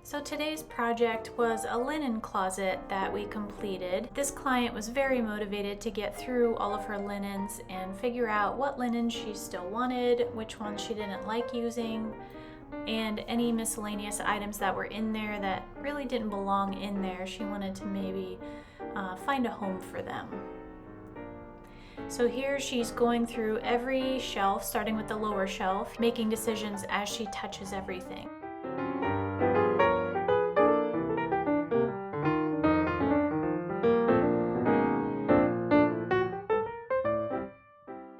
So today's project was a linen closet that we completed. This client was very motivated to get through all of her linens and figure out what linens she still wanted, which ones she didn't like using, and any miscellaneous items that were in there that really didn't belong in there. She wanted to maybe find a home for them. So here she's going through every shelf, starting with the lower shelf, making decisions as she touches everything.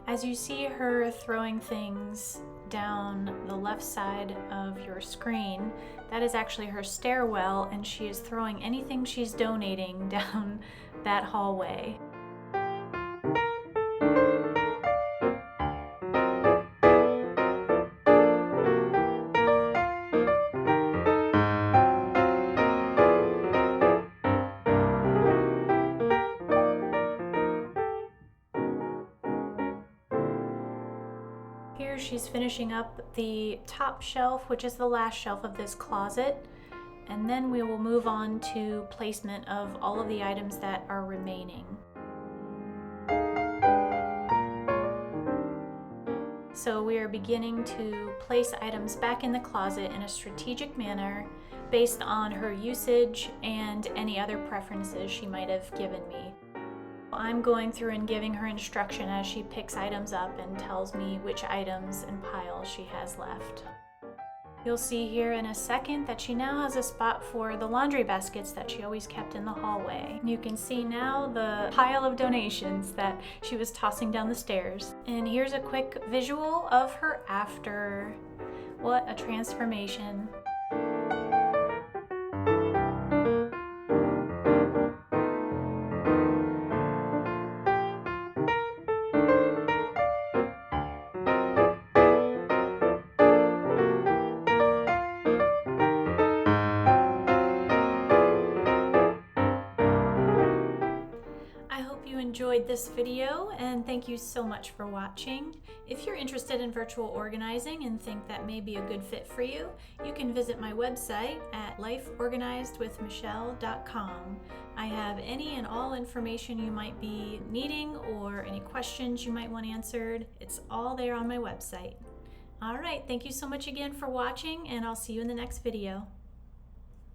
As you see her throwing things down the left side of your screen, that is actually her stairwell, and she is throwing anything she's donating down that hallway. Here she's finishing up the top shelf, which is the last shelf of this closet, and then we will move on to placement of all of the items that are remaining. So we are beginning to place items back in the closet in a strategic manner based on her usage and any other preferences she might have given me. I'm going through and giving her instruction as she picks items up and tells me which items and piles she has left. You'll see here in a second that she now has a spot for the laundry baskets that she always kept in the hallway. You can see now the pile of donations that she was tossing down the stairs. And here's a quick visual of her after. What a transformation. I hope you enjoyed this video, and thank you so much for watching. If you're interested in virtual organizing and think that may be a good fit for you, you can visit my website at lifeorganizedwithmichelle.com. I have any and all information you might be needing or any questions you might want answered. It's all there on my website. All right, thank you so much again for watching, and I'll see you in the next video.